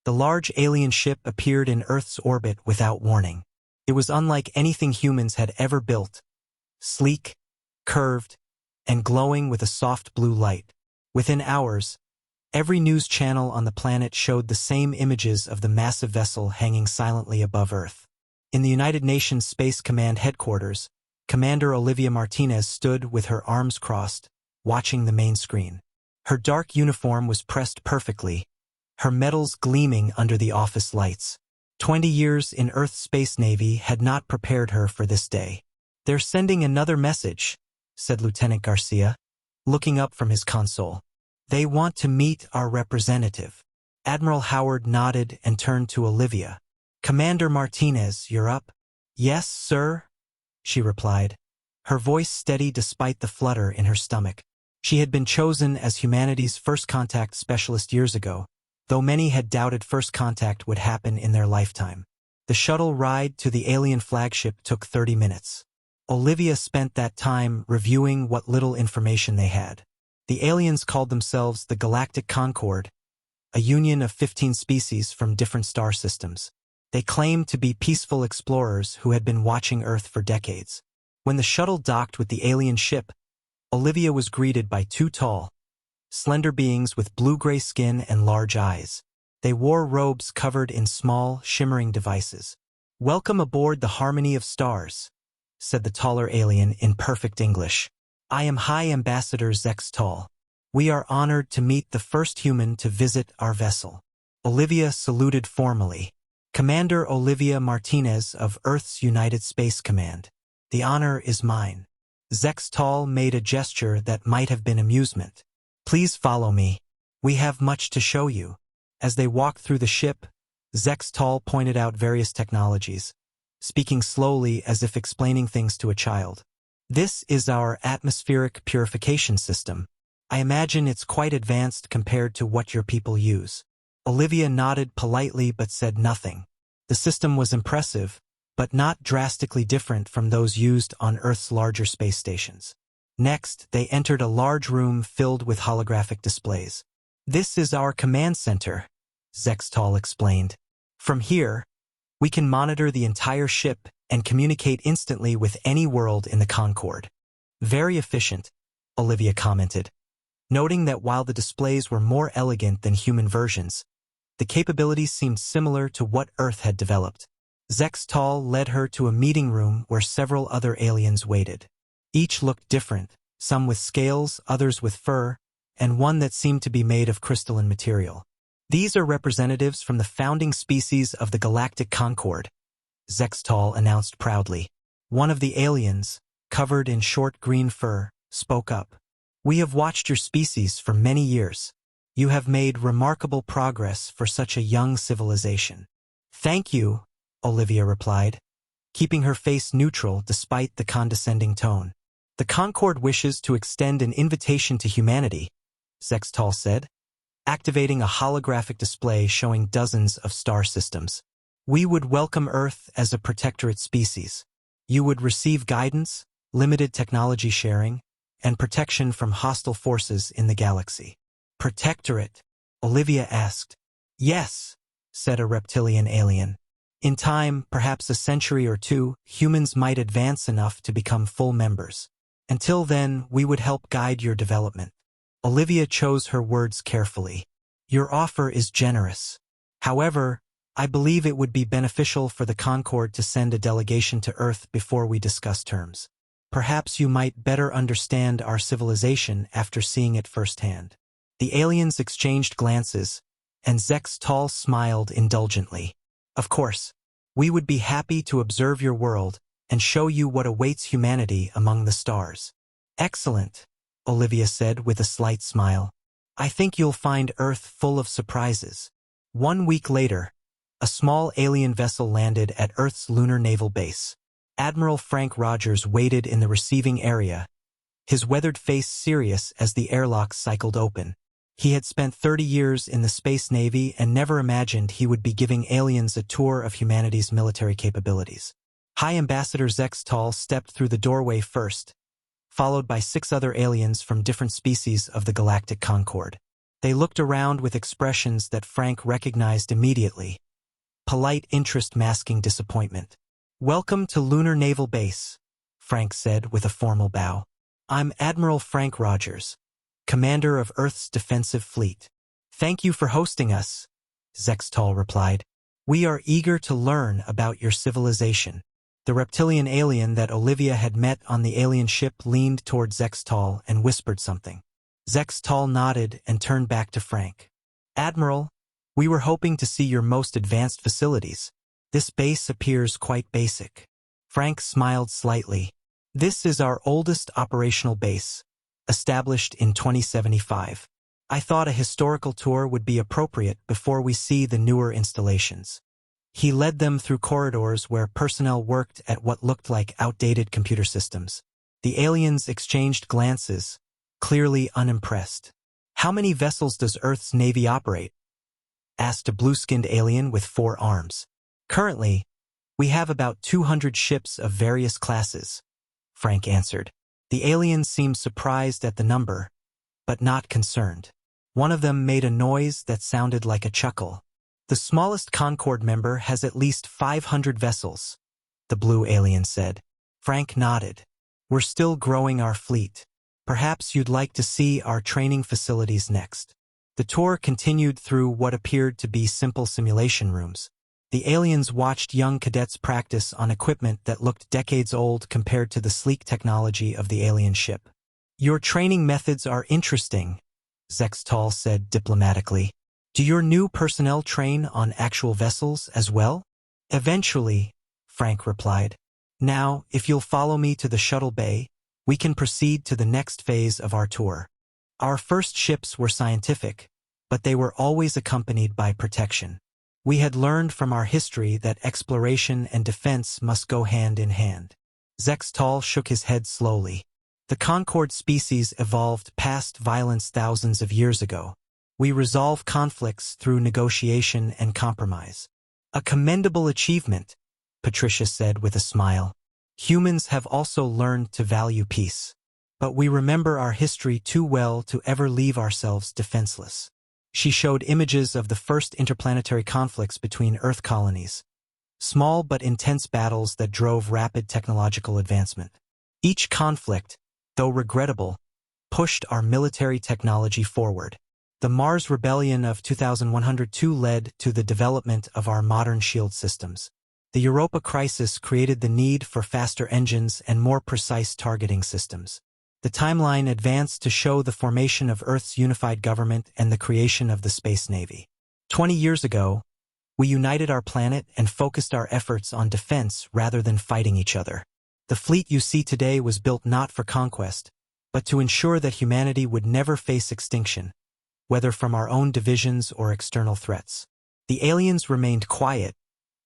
The large alien ship appeared in Earth's orbit without warning. It was unlike anything humans had ever built. Sleek, curved, and glowing with a soft blue light. Within hours, every news channel on the planet showed the same images of the massive vessel hanging silently above Earth. In the United Nations Space Command headquarters, Commander Olivia Martinez stood with her arms crossed, watching the main screen. Her dark uniform was pressed perfectly, her medals gleaming under the office lights. 20 years in Earth's Space Navy had not prepared her for this day. "They're sending another message," said Lieutenant Garcia, looking up from his console. "They want to meet our representative." Admiral Howard nodded and turned to Olivia. "Commander Martinez, you're up?" "Yes, sir," she replied, her voice steady despite the flutter in her stomach. She had been chosen as humanity's first contact specialist years ago, though many had doubted first contact would happen in their lifetime. The shuttle ride to the alien flagship took 30 minutes. Olivia spent that time reviewing what little information they had. The aliens called themselves the Galactic Concord, a union of 15 species from different star systems. They claimed to be peaceful explorers who had been watching Earth for decades. When the shuttle docked with the alien ship, Olivia was greeted by two tall, slender beings with blue-gray skin and large eyes. They wore robes covered in small, shimmering devices. "Welcome aboard the Harmony of Stars," said the taller alien in perfect English. "I am High Ambassador Zex Tall. We are honored to meet the first human to visit our vessel." Olivia saluted formally. "Commander Olivia Martinez of Earth's United Space Command. The honor is mine." Zex Tall made a gesture that might have been amusement. "Please follow me. We have much to show you." As they walked through the ship, Zex Tall pointed out various technologies, speaking slowly as if explaining things to a child. "This is our atmospheric purification system. I imagine it's quite advanced compared to what your people use." Olivia nodded politely but said nothing. The system was impressive, but not drastically different from those used on Earth's larger space stations. Next, they entered a large room filled with holographic displays. "This is our command center," Zex Tall explained. "From here, we can monitor the entire ship and communicate instantly with any world in the Concord." "Very efficient," Olivia commented, noting that while the displays were more elegant than human versions, the capabilities seemed similar to what Earth had developed. Zex Tall led her to a meeting room where several other aliens waited. Each looked different, some with scales, others with fur, and one that seemed to be made of crystalline material. "These are representatives from the founding species of the Galactic Concord," Zex Tall announced proudly. One of the aliens, covered in short green fur, spoke up. "We have watched your species for many years. You have made remarkable progress for such a young civilization." "Thank you," Olivia replied, keeping her face neutral despite the condescending tone. "The Concord wishes to extend an invitation to humanity," Zex Tall said, activating a holographic display showing dozens of star systems. "We would welcome Earth as a protectorate species. You would receive guidance, limited technology sharing, and protection from hostile forces in the galaxy." "Protectorate?" Olivia asked. "Yes," said a reptilian alien. "In time, perhaps a century or two, humans might advance enough to become full members. Until then, we would help guide your development." Olivia chose her words carefully. "Your offer is generous. However, I believe it would be beneficial for the Concord to send a delegation to Earth before we discuss terms. Perhaps you might better understand our civilization after seeing it firsthand." The aliens exchanged glances, and Zex Tall smiled indulgently. "Of course, we would be happy to observe your world and show you what awaits humanity among the stars." "Excellent," Olivia said with a slight smile. "I think you'll find Earth full of surprises." 1 week later, a small alien vessel landed at Earth's lunar naval base. Admiral Frank Rogers waited in the receiving area, his weathered face serious as the airlock cycled open. He had spent 30 years in the Space Navy and never imagined he would be giving aliens a tour of humanity's military capabilities. High Ambassador Zex Tall stepped through the doorway first, followed by 6 other aliens from different species of the Galactic Concord. They looked around with expressions that Frank recognized immediately. Polite interest masking disappointment. "Welcome to Lunar Naval Base," Frank said with a formal bow. "I'm Admiral Frank Rogers, commander of Earth's defensive fleet." "Thank you for hosting us," Zextal replied. "We are eager to learn about your civilization." The reptilian alien that Olivia had met on the alien ship leaned toward Zextal and whispered something. Zextal nodded and turned back to Frank. "Admiral, we were hoping to see your most advanced facilities. This base appears quite basic." Frank smiled slightly. "This is our oldest operational base, established in 2075. I thought a historical tour would be appropriate before we see the newer installations." He led them through corridors where personnel worked at what looked like outdated computer systems. The aliens exchanged glances, clearly unimpressed. "How many vessels does Earth's Navy operate?" asked a blue-skinned alien with 4 arms. "Currently, we have about 200 ships of various classes," Frank answered. The aliens seemed surprised at the number, but not concerned. One of them made a noise that sounded like a chuckle. "The smallest Concord member has at least 500 vessels," the blue alien said. Frank nodded. "We're still growing our fleet. Perhaps you'd like to see our training facilities next." The tour continued through what appeared to be simple simulation rooms. The aliens watched young cadets practice on equipment that looked decades old compared to the sleek technology of the alien ship. "Your training methods are interesting," Zextal said diplomatically. "Do your new personnel train on actual vessels as well?" "Eventually," Frank replied. "Now, if you'll follow me to the shuttle bay, we can proceed to the next phase of our tour." Our first ships were scientific, but they were always accompanied by protection. We had learned from our history that exploration and defense must go hand in hand. Zextal shook his head slowly. "The Concord species evolved past violence thousands of years ago. We resolve conflicts through negotiation and compromise." "A commendable achievement," Patricia said with a smile. "Humans have also learned to value peace. But we remember our history too well to ever leave ourselves defenseless." She showed images of the first interplanetary conflicts between Earth colonies. Small but intense battles that drove rapid technological advancement. Each conflict, though regrettable, pushed our military technology forward. The Mars Rebellion of 2102 led to the development of our modern shield systems. The Europa crisis created the need for faster engines and more precise targeting systems. The timeline advanced to show the formation of Earth's unified government and the creation of the Space Navy. 20 years ago, we united our planet and focused our efforts on defense rather than fighting each other. The fleet you see today was built not for conquest, but to ensure that humanity would never face extinction, whether from our own divisions or external threats. The aliens remained quiet,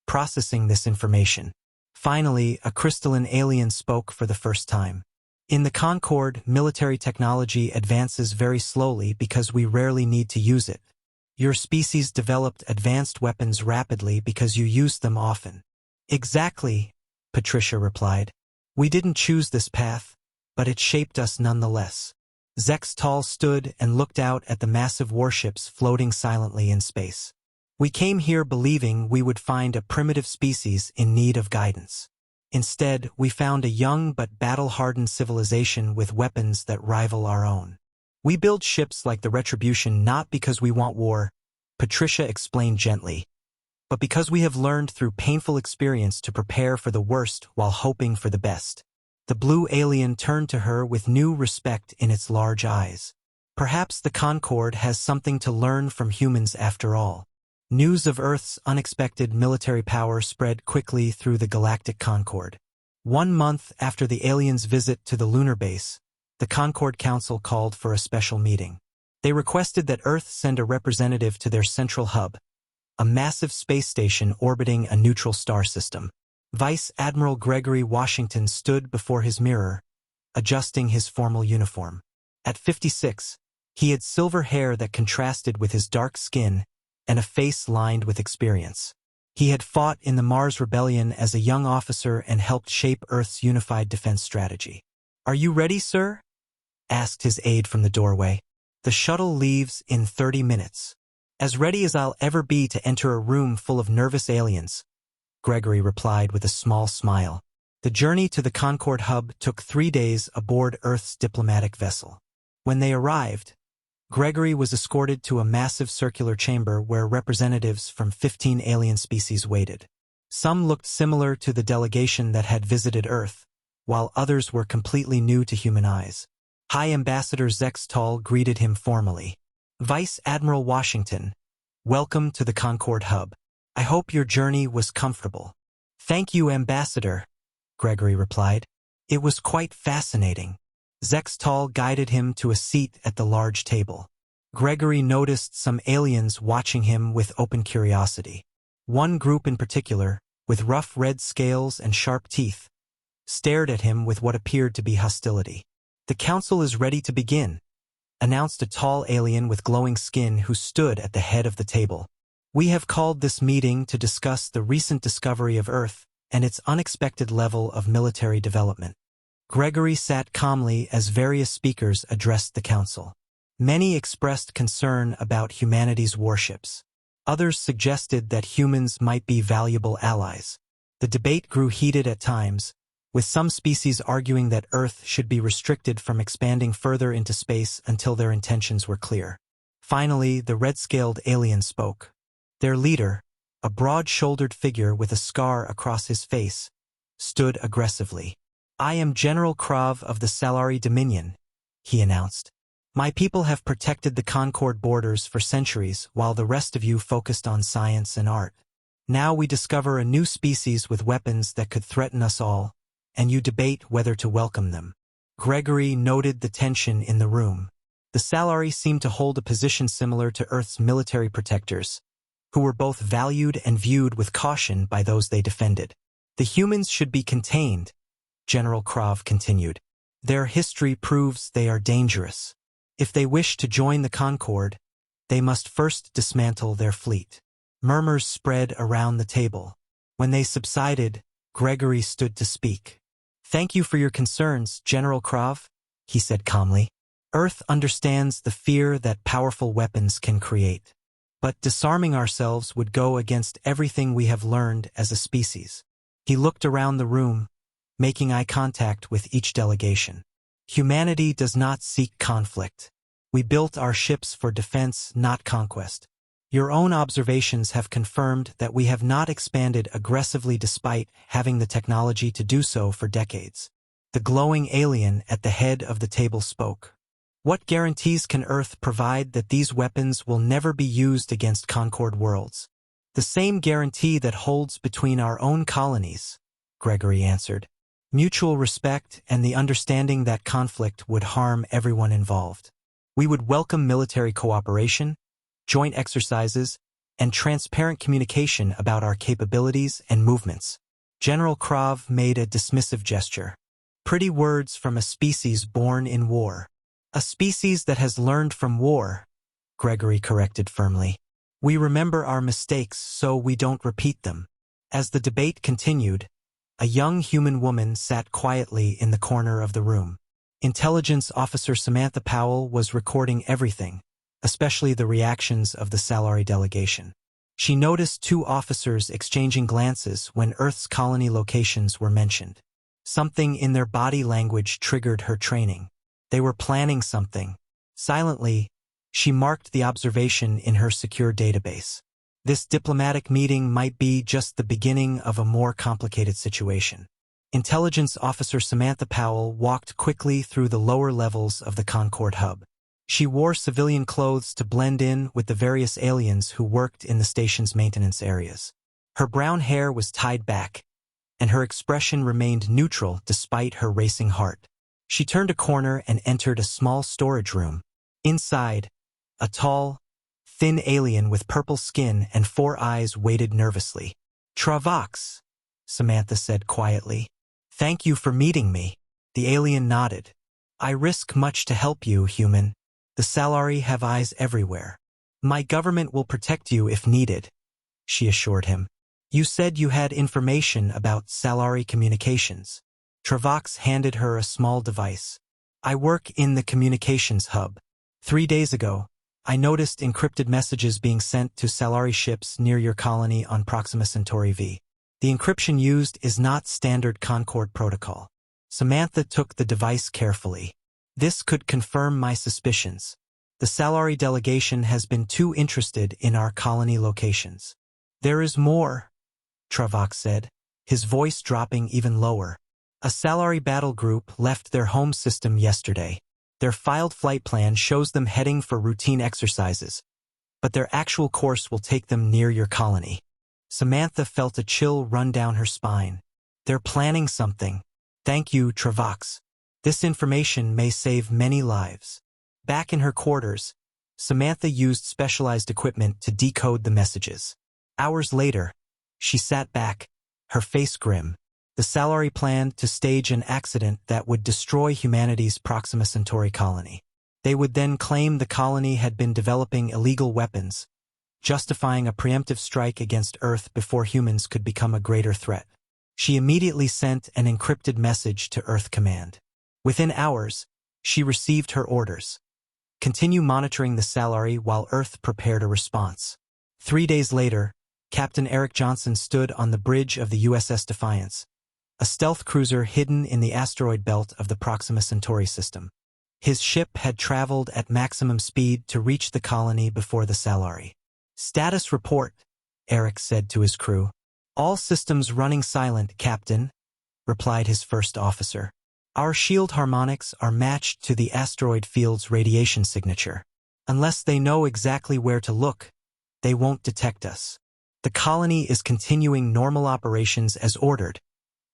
processing this information. Finally, a crystalline alien spoke for the first time. "In the Concord, military technology advances very slowly because we rarely need to use it. Your species developed advanced weapons rapidly because you used them often." "Exactly," Patricia replied. "We didn't choose this path, but it shaped us nonetheless." Zextal stood and looked out at the massive warships floating silently in space. "We came here believing we would find a primitive species in need of guidance. Instead, we found a young but battle-hardened civilization with weapons that rival our own. We build ships like the Retribution not because we want war," Patricia explained gently, "but because we have learned through painful experience to prepare for the worst while hoping for the best." The blue alien turned to her with new respect in its large eyes. "Perhaps the Concord has something to learn from humans after all." News of Earth's unexpected military power spread quickly through the Galactic Concord. 1 month after the aliens' visit to the lunar base, the Concord Council called for a special meeting. They requested that Earth send a representative to their central hub, a massive space station orbiting a neutral star system. Vice Admiral Gregory Washington stood before his mirror, adjusting his formal uniform. At 56, he had silver hair that contrasted with his dark skin and a face lined with experience. He had fought in the Mars Rebellion as a young officer and helped shape Earth's unified defense strategy. "Are you ready, sir?" asked his aide from the doorway. The shuttle leaves in 30 minutes. As ready as I'll ever be to enter a room full of nervous aliens, Gregory replied with a small smile. The journey to the Concord hub took 3 days aboard Earth's diplomatic vessel. When they arrived, Gregory was escorted to a massive circular chamber where representatives from 15 alien species waited. Some looked similar to the delegation that had visited Earth, while others were completely new to human eyes. High Ambassador Zextal greeted him formally. Vice Admiral Washington, welcome to the Concord hub. I hope your journey was comfortable. Thank you, Ambassador, Gregory replied. It was quite fascinating. Zextal guided him to a seat at the large table. Gregory noticed some aliens watching him with open curiosity. One group in particular, with rough red scales and sharp teeth, stared at him with what appeared to be hostility. The council is ready to begin, announced a tall alien with glowing skin who stood at the head of the table. We have called this meeting to discuss the recent discovery of Earth and its unexpected level of military development. Gregory sat calmly as various speakers addressed the council. Many expressed concern about humanity's warships. Others suggested that humans might be valuable allies. The debate grew heated at times, with some species arguing that Earth should be restricted from expanding further into space until their intentions were clear. Finally, the red-scaled alien spoke. Their leader, a broad-shouldered figure with a scar across his face, stood aggressively. I am General Krav of the Salari Dominion, he announced. My people have protected the Concord borders for centuries while the rest of you focused on science and art. Now we discover a new species with weapons that could threaten us all, and you debate whether to welcome them. Gregory noted the tension in the room. The Salari seemed to hold a position similar to Earth's military protectors, who were both valued and viewed with caution by those they defended. The humans should be contained, General Krav continued. Their history proves they are dangerous. If they wish to join the Concord, they must first dismantle their fleet. Murmurs spread around the table. When they subsided, Gregory stood to speak. Thank you for your concerns, General Krav, he said calmly. Earth understands the fear that powerful weapons can create. But disarming ourselves would go against everything we have learned as a species. He looked around the room, making eye contact with each delegation. Humanity does not seek conflict. We built our ships for defense, not conquest. Your own observations have confirmed that we have not expanded aggressively despite having the technology to do so for decades. The glowing alien at the head of the table spoke. What guarantees can Earth provide that these weapons will never be used against Concord worlds? The same guarantee that holds between our own colonies, Gregory answered. Mutual respect and the understanding that conflict would harm everyone involved. We would welcome military cooperation, joint exercises, and transparent communication about our capabilities and movements. General Krav made a dismissive gesture. Pretty words from a species born in war. A species that has learned from war, Gregory corrected firmly. We remember our mistakes so we don't repeat them. As the debate continued, a young human woman sat quietly in the corner of the room. Intelligence Officer Samantha Powell was recording everything, especially the reactions of the Salari delegation. She noticed 2 officers exchanging glances when Earth's colony locations were mentioned. Something in their body language triggered her training. They were planning something. Silently, she marked the observation in her secure database. This diplomatic meeting might be just the beginning of a more complicated situation. Intelligence Officer Samantha Powell walked quickly through the lower levels of the Concord hub. She wore civilian clothes to blend in with the various aliens who worked in the station's maintenance areas. Her brown hair was tied back, and her expression remained neutral despite her racing heart. She turned a corner and entered a small storage room. Inside, a tall, thin alien with purple skin and 4 eyes waited nervously. Travax, Samantha said quietly. Thank you for meeting me. The alien nodded. I risk much to help you, human. The Salari have eyes everywhere. My government will protect you if needed, she assured him. You said you had information about Salari communications. Travax handed her a small device. I work in the communications hub. 3 days ago, I noticed encrypted messages being sent to Salari ships near your colony on Proxima Centauri V. The encryption used is not standard Concord protocol. Samantha took the device carefully. This could confirm my suspicions. The Salari delegation has been too interested in our colony locations. There is more, Travax said, his voice dropping even lower. A Salari battle group left their home system yesterday. Their filed flight plan shows them heading for routine exercises, but their actual course will take them near your colony. Samantha felt a chill run down her spine. They're planning something. Thank you, Travax. This information may save many lives. Back in her quarters, Samantha used specialized equipment to decode the messages. Hours later, she sat back, her face grim. The Salari planned to stage an accident that would destroy humanity's Proxima Centauri colony. They would then claim the colony had been developing illegal weapons, justifying a preemptive strike against Earth before humans could become a greater threat. She immediately sent an encrypted message to Earth Command. Within hours, she received her orders. Continue monitoring the Salari while Earth prepared a response. 3 days later, Captain Eric Johnson stood on the bridge of the USS Defiance, a stealth cruiser hidden in the asteroid belt of the Proxima Centauri system. His ship had traveled at maximum speed to reach the colony before the Salari. Status report, Eric said to his crew. All systems running silent, Captain, replied his first officer. Our shield harmonics are matched to the asteroid field's radiation signature. Unless they know exactly where to look, they won't detect us. The colony is continuing normal operations as ordered,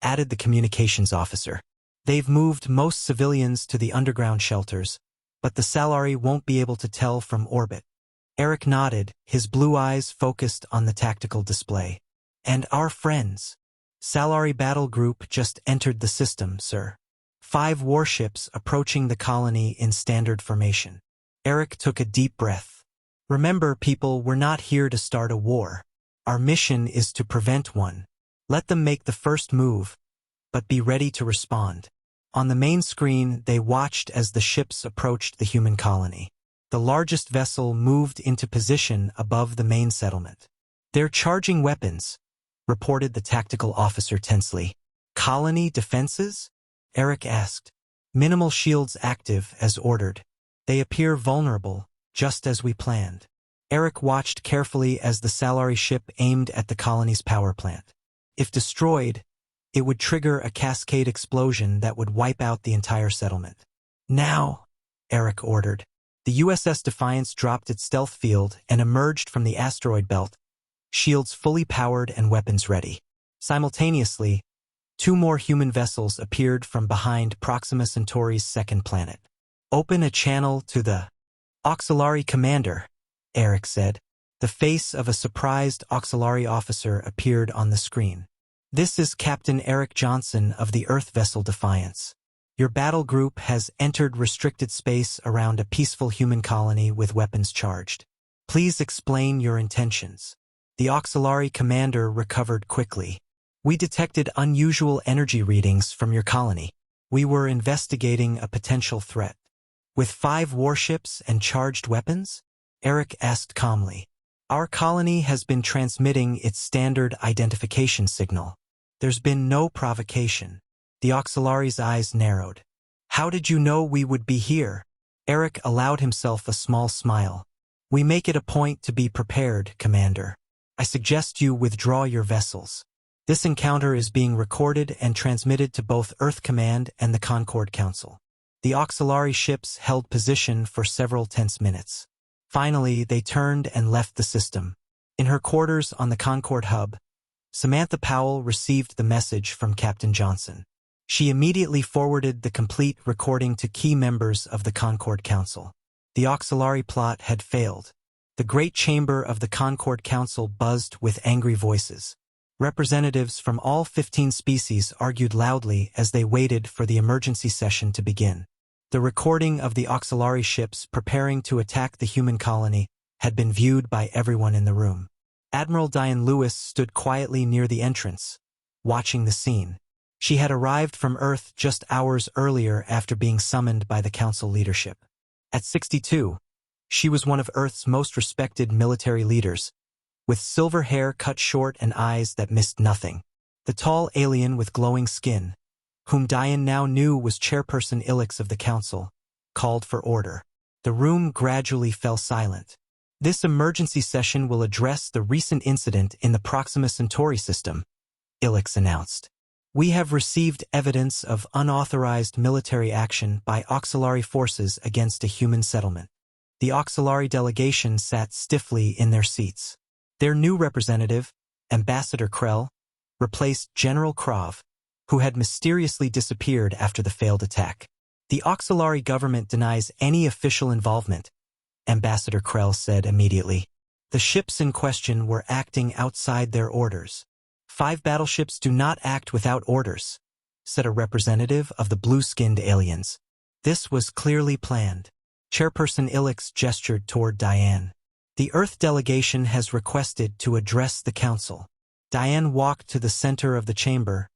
added the communications officer. They've moved most civilians to the underground shelters, but the Salari won't be able to tell from orbit. Eric nodded, his blue eyes focused on the tactical display. And our friends. Salari battle group just entered the system, sir. 5 warships approaching the colony in standard formation. Eric took a deep breath. Remember, people, we're not here to start a war. Our mission is to prevent one. Let them make the first move, but be ready to respond. On the main screen, they watched as the ships approached the human colony. The largest vessel moved into position above the main settlement. They're charging weapons, reported the tactical officer tensely. Colony defenses? Eric asked. Minimal shields active as ordered. They appear vulnerable, just as we planned. Eric watched carefully as the Salari ship aimed at the colony's power plant. If destroyed, it would trigger a cascade explosion that would wipe out the entire settlement. Now, Eric ordered. The USS Defiance dropped its stealth field and emerged from the asteroid belt, shields fully powered and weapons ready. Simultaneously, 2 more human vessels appeared from behind Proxima Centauri's second planet. Open a channel to the Auxiliary Commander, Eric said. The face of a surprised auxiliary officer appeared on the screen. This is Captain Eric Johnson of the Earth vessel Defiance. Your battle group has entered restricted space around a peaceful human colony with weapons charged. Please explain your intentions. The auxiliary commander recovered quickly. We detected unusual energy readings from your colony. We were investigating a potential threat. With 5 warships and charged weapons? Eric asked calmly. Our colony has been transmitting its standard identification signal. There's been no provocation. The auxiliary's eyes narrowed. How did you know we would be here? Eric allowed himself a small smile. We make it a point to be prepared, Commander. I suggest you withdraw your vessels. This encounter is being recorded and transmitted to both Earth Command and the Concord Council. The auxiliary ships held position for several tense minutes. Finally, they turned and left the system. In her quarters on the Concord hub, Samantha Powell received the message from Captain Johnson. She immediately forwarded the complete recording to key members of the Concord Council. The auxiliary plot had failed. The great chamber of the Concord Council buzzed with angry voices. Representatives from all 15 species argued loudly as they waited for the emergency session to begin. The recording of the auxiliary ships preparing to attack the human colony had been viewed by everyone in the room. Admiral Diane Lewis stood quietly near the entrance, watching the scene. She had arrived from Earth just hours earlier after being summoned by the council leadership. At 62, she was one of Earth's most respected military leaders, with silver hair cut short and eyes that missed nothing. The tall alien with glowing skin, whom Diane now knew was Chairperson Ilix of the Council, called for order. The room gradually fell silent. This emergency session will address the recent incident in the Proxima Centauri system, Ilix announced. We have received evidence of unauthorized military action by auxiliary forces against a human settlement. The auxiliary delegation sat stiffly in their seats. Their new representative, Ambassador Krell, replaced General Krav, who had mysteriously disappeared after the failed attack. The auxiliary government denies any official involvement, Ambassador Krell said immediately. The ships in question were acting outside their orders. 5 battleships do not act without orders, said a representative of the blue-skinned aliens. This was clearly planned. Chairperson Ilix gestured toward Diane. The Earth delegation has requested to address the Council. Diane walked to the center of the chamber,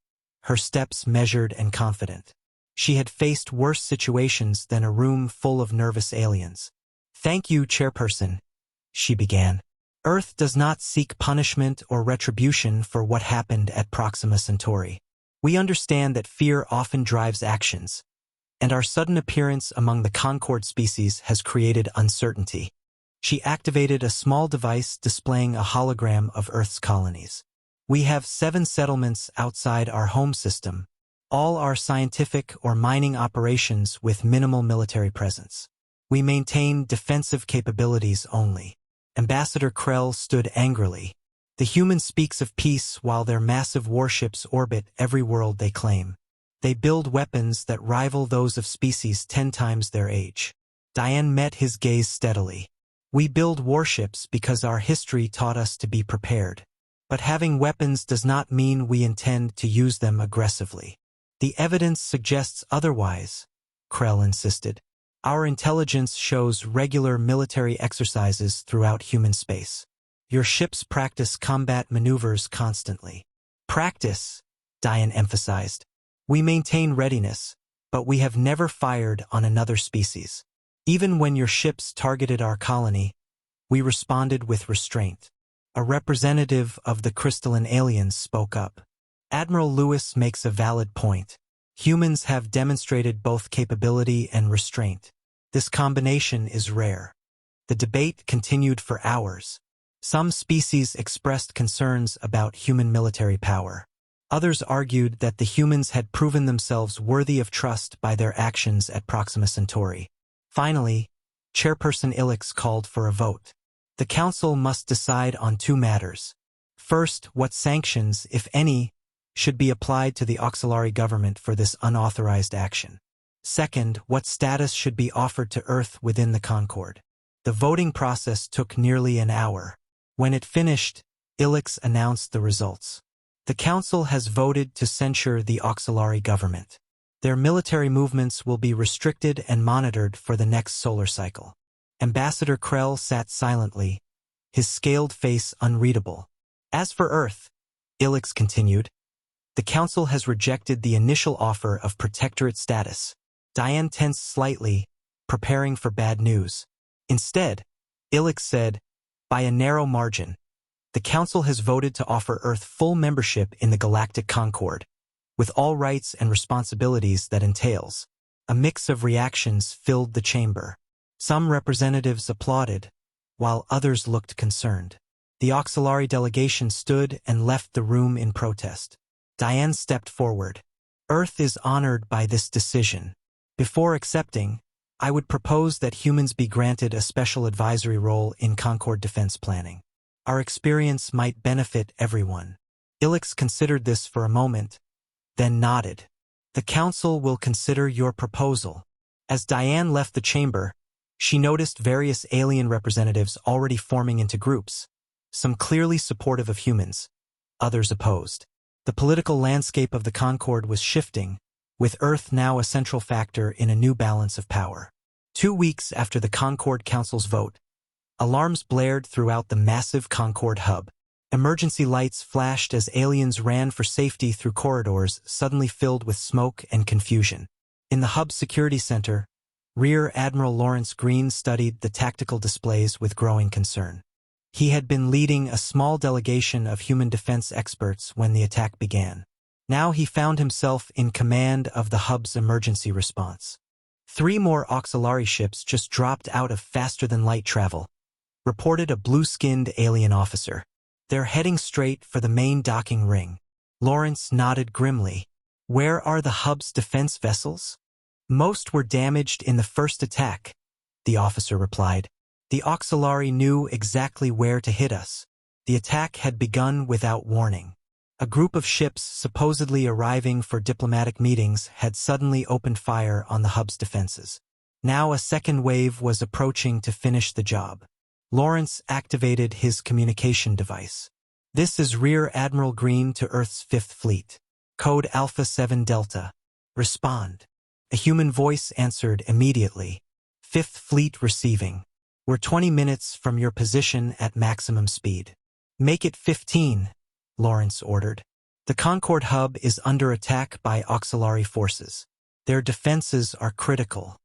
her steps measured and confident. She had faced worse situations than a room full of nervous aliens. Thank you, Chairperson, she began. Earth does not seek punishment or retribution for what happened at Proxima Centauri. We understand that fear often drives actions, and our sudden appearance among the Concord species has created uncertainty. She activated a small device displaying a hologram of Earth's colonies. We have 7 settlements outside our home system, all are scientific or mining operations with minimal military presence. We maintain defensive capabilities only. Ambassador Krell stood angrily. The human speaks of peace while their massive warships orbit every world they claim. They build weapons that rival those of species 10 times their age. Diane met his gaze steadily. We build warships because our history taught us to be prepared. But having weapons does not mean we intend to use them aggressively. The evidence suggests otherwise, Krell insisted. Our intelligence shows regular military exercises throughout human space. Your ships practice combat maneuvers constantly. Practice, Diane emphasized. We maintain readiness, but we have never fired on another species. Even when your ships targeted our colony, we responded with restraint. A representative of the crystalline aliens spoke up. Admiral Lewis makes a valid point. Humans have demonstrated both capability and restraint. This combination is rare. The debate continued for hours. Some species expressed concerns about human military power. Others argued that the humans had proven themselves worthy of trust by their actions at Proxima Centauri. Finally, Chairperson Ilix called for a vote. The Council must decide on 2 matters. First, what sanctions, if any, should be applied to the auxiliary government for this unauthorized action. Second, what status should be offered to Earth within the Concord. The voting process took nearly an hour. When it finished, Ilix announced the results. The Council has voted to censure the auxiliary government. Their military movements will be restricted and monitored for the next solar cycle. Ambassador Krell sat silently, his scaled face unreadable. As for Earth, Ilix continued, the Council has rejected the initial offer of protectorate status. Diane tensed slightly, preparing for bad news. Instead, Ilix said, by a narrow margin, the Council has voted to offer Earth full membership in the Galactic Concord, with all rights and responsibilities that entails. A mix of reactions filled the chamber. Some representatives applauded, while others looked concerned. The auxiliary delegation stood and left the room in protest. Diane stepped forward. Earth is honored by this decision. Before accepting, I would propose that humans be granted a special advisory role in Concord defense planning. Our experience might benefit everyone. Ilix considered this for a moment, then nodded. The Council will consider your proposal. As Diane left the chamber, she noticed various alien representatives already forming into groups, some clearly supportive of humans, others opposed. The political landscape of the Concord was shifting, with Earth now a central factor in a new balance of power. 2 weeks after the Concord Council's vote, alarms blared throughout the massive Concord hub. Emergency lights flashed as aliens ran for safety through corridors suddenly filled with smoke and confusion. In the hub's security center, Rear Admiral Lawrence Greene studied the tactical displays with growing concern. He had been leading a small delegation of human defense experts when the attack began. Now he found himself in command of the hub's emergency response. 3 more auxiliary ships just dropped out of faster-than-light travel, reported a blue-skinned alien officer. They're heading straight for the main docking ring. Lawrence nodded grimly. Where are the hub's defense vessels? Most were damaged in the first attack, the officer replied. The auxiliary knew exactly where to hit us. The attack had begun without warning. A group of ships supposedly arriving for diplomatic meetings had suddenly opened fire on the hub's defenses. Now a second wave was approaching to finish the job. Lawrence activated his communication device. This is Rear Admiral Greene to Earth's 5th Fleet. Code Alpha 7 Delta. Respond. A human voice answered immediately. 5th Fleet receiving. We're 20 minutes from your position at maximum speed. Make it 15, Lawrence ordered. The Concord hub is under attack by auxiliary forces. Their defenses are critical.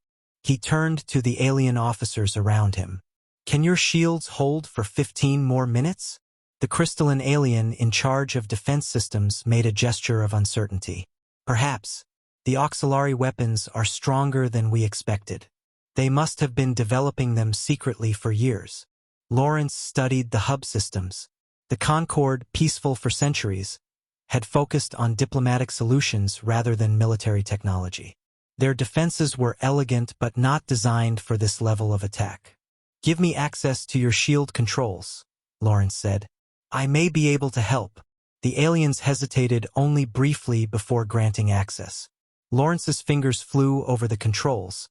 He turned to the alien officers around him. Can your shields hold for 15 more minutes? The crystalline alien in charge of defense systems made a gesture of uncertainty. Perhaps. The auxiliary weapons are stronger than we expected. They must have been developing them secretly for years. Lawrence studied the hub systems. The Concord, peaceful for centuries, had focused on diplomatic solutions rather than military technology. Their defenses were elegant but not designed for this level of attack. Give me access to your shield controls, Lawrence said. I may be able to help. The aliens hesitated only briefly before granting access. Lawrence's fingers flew over the controls,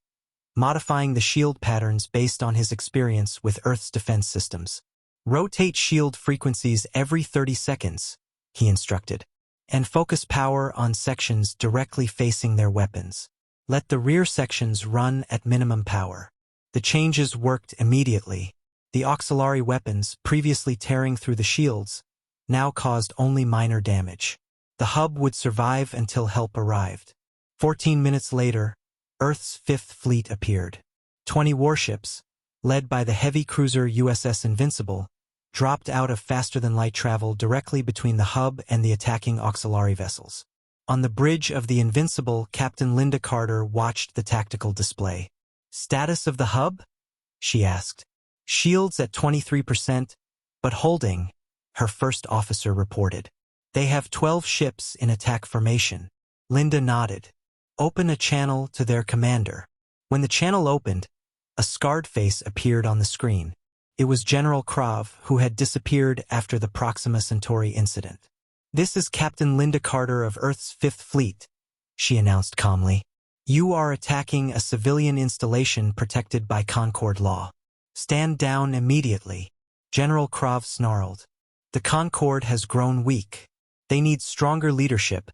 modifying the shield patterns based on his experience with Earth's defense systems. Rotate shield frequencies every 30 seconds, he instructed, and focus power on sections directly facing their weapons. Let the rear sections run at minimum power. The changes worked immediately. The auxiliary weapons, previously tearing through the shields, now caused only minor damage. The hub would survive until help arrived. 14 minutes later, Earth's 5th Fleet appeared. 20 warships, led by the heavy cruiser USS Invincible, dropped out of faster-than-light travel directly between the hub and the attacking auxiliary vessels. On the bridge of the Invincible, Captain Linda Carter watched the tactical display. Status of the hub? She asked. Shields at 23%, but holding, her first officer reported. They have 12 ships in attack formation. Linda nodded. Open a channel to their commander. When the channel opened, a scarred face appeared on the screen. It was General Krav, who had disappeared after the Proxima Centauri incident. This is Captain Linda Carter of Earth's 5th Fleet, she announced calmly. You are attacking a civilian installation protected by Concord law. Stand down immediately. General Krav snarled. The Concord has grown weak. They need stronger leadership,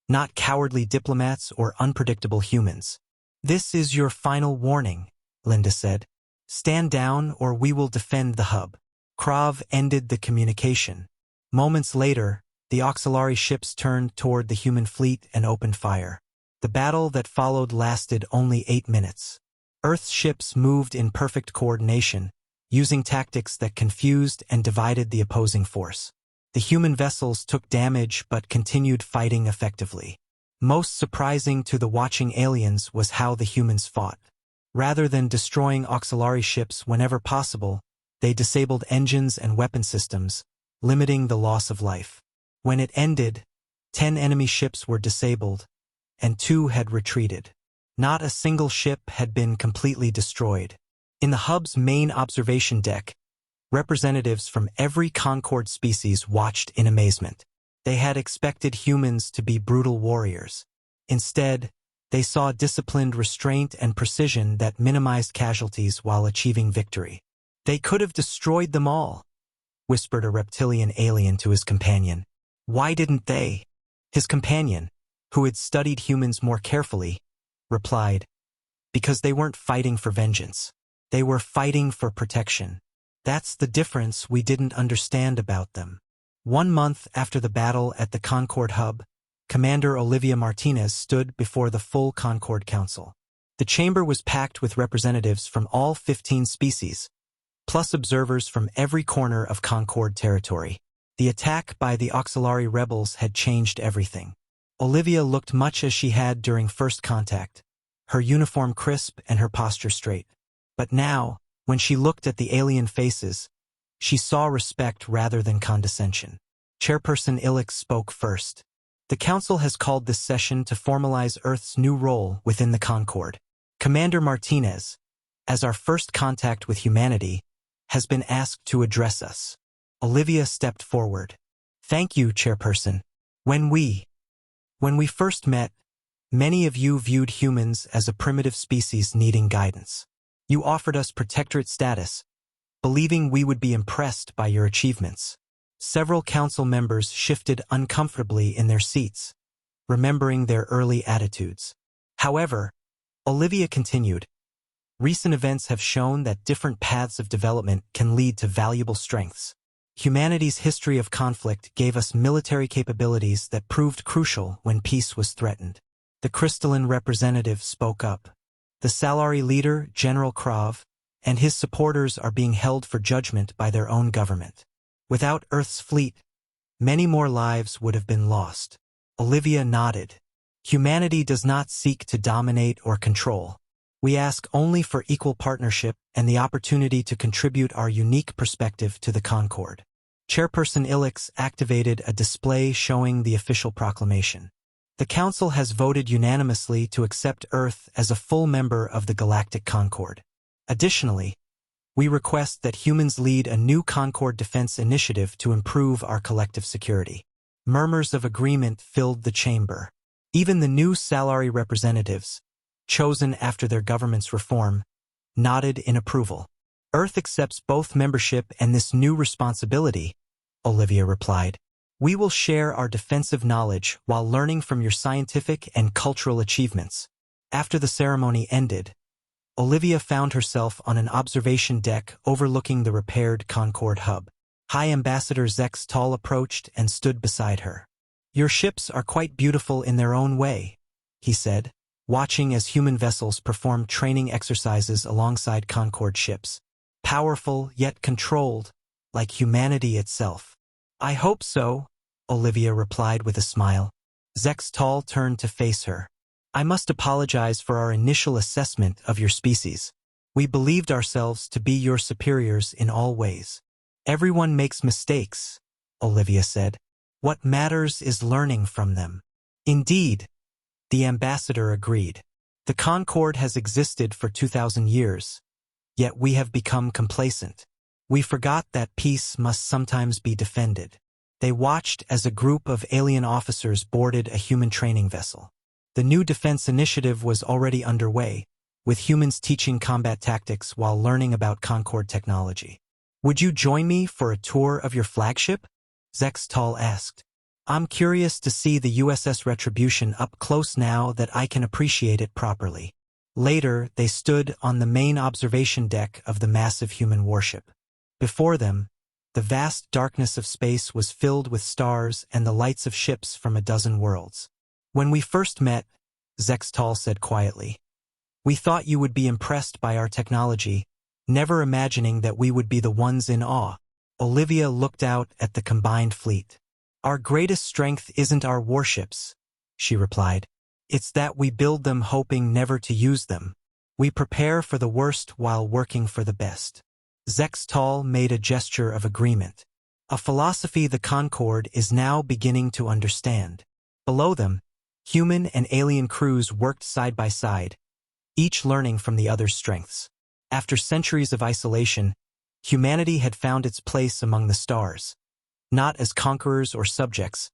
not cowardly diplomats or unpredictable humans. This is your final warning, Linda said. Stand down or we will defend the hub. Krav ended the communication. Moments later, the auxiliary ships turned toward the human fleet and opened fire. The battle that followed lasted only 8 minutes. Earth's ships moved in perfect coordination, using tactics that confused and divided the opposing force. The human vessels took damage but continued fighting effectively. Most surprising to the watching aliens was how the humans fought. Rather than destroying auxiliary ships whenever possible, they disabled engines and weapon systems, limiting the loss of life. When it ended, 10 enemy ships were disabled, and 2 had retreated. Not a single ship had been completely destroyed. In the hub's main observation deck, representatives from every Concord species watched in amazement. They had expected humans to be brutal warriors. Instead, they saw disciplined restraint and precision that minimized casualties while achieving victory. They could have destroyed them all, whispered a reptilian alien to his companion. Why didn't they? His companion, who had studied humans more carefully, replied, because they weren't fighting for vengeance. They were fighting for protection. That's the difference we didn't understand about them. 1 month after the battle at the Concord hub, Commander Olivia Martinez stood before the full Concord Council. The chamber was packed with representatives from all 15 species, plus observers from every corner of Concord territory. The attack by the auxiliary rebels had changed everything. Olivia looked much as she had during first contact, her uniform crisp and her posture straight. But now, when she looked at the alien faces, she saw respect rather than condescension. Chairperson Illich spoke first. The Council has called this session to formalize Earth's new role within the Concord. Commander Martinez, as our first contact with humanity, has been asked to address us. Olivia stepped forward. Thank you, Chairperson. When we first met, many of you viewed humans as a primitive species needing guidance. You offered us protectorate status, believing we would be impressed by your achievements. Several council members shifted uncomfortably in their seats, remembering their early attitudes. However, Olivia continued, recent events have shown that different paths of development can lead to valuable strengths. Humanity's history of conflict gave us military capabilities that proved crucial when peace was threatened. The crystalline representative spoke up. The Salari leader, General Krav, and his supporters are being held for judgment by their own government. Without Earth's fleet, many more lives would have been lost. Olivia nodded. Humanity does not seek to dominate or control. We ask only for equal partnership and the opportunity to contribute our unique perspective to the Concord. Chairperson Illich activated a display showing the official proclamation. The Council has voted unanimously to accept Earth as a full member of the Galactic Concord. Additionally, we request that humans lead a new Concord defense initiative to improve our collective security. Murmurs of agreement filled the chamber. Even the new Salari representatives, chosen after their government's reform, nodded in approval. Earth accepts both membership and this new responsibility, Olivia replied. We will share our defensive knowledge while learning from your scientific and cultural achievements. After the ceremony ended, Olivia found herself on an observation deck overlooking the repaired Concord hub. High Ambassador Zex Tall approached and stood beside her. Your ships are quite beautiful in their own way, he said, watching as human vessels performed training exercises alongside Concord ships. Powerful yet controlled, like humanity itself. I hope so, Olivia replied with a smile. Zex Tall turned to face her. I must apologize for our initial assessment of your species. We believed ourselves to be your superiors in all ways. Everyone makes mistakes, Olivia said. What matters is learning from them. Indeed, the ambassador agreed. The Concord has existed for 2,000 years, yet we have become complacent. We forgot that peace must sometimes be defended. They watched as a group of alien officers boarded a human training vessel. The new defense initiative was already underway, with humans teaching combat tactics while learning about Concord technology. Would you join me for a tour of your flagship? Zex Tall asked. I'm curious to see the USS Retribution up close now that I can appreciate it properly. Later, they stood on the main observation deck of the massive human warship. Before them, the vast darkness of space was filled with stars and the lights of ships from a dozen worlds. When we first met, Zex Tall said quietly, we thought you would be impressed by our technology, never imagining that we would be the ones in awe. Olivia looked out at the combined fleet. Our greatest strength isn't our warships, she replied. It's that we build them hoping never to use them. We prepare for the worst while working for the best. Zex Tall made a gesture of agreement. A philosophy the Concord is now beginning to understand. Below them, human and alien crews worked side by side, each learning from the other's strengths. After centuries of isolation, humanity had found its place among the stars, not as conquerors or subjects,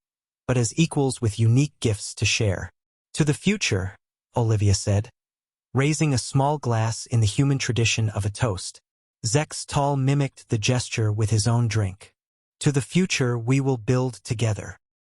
but as equals with unique gifts to share. To the future, Olivia said, raising a small glass in the human tradition of a toast. Zex Tall mimicked the gesture with his own drink. To the future we will build together.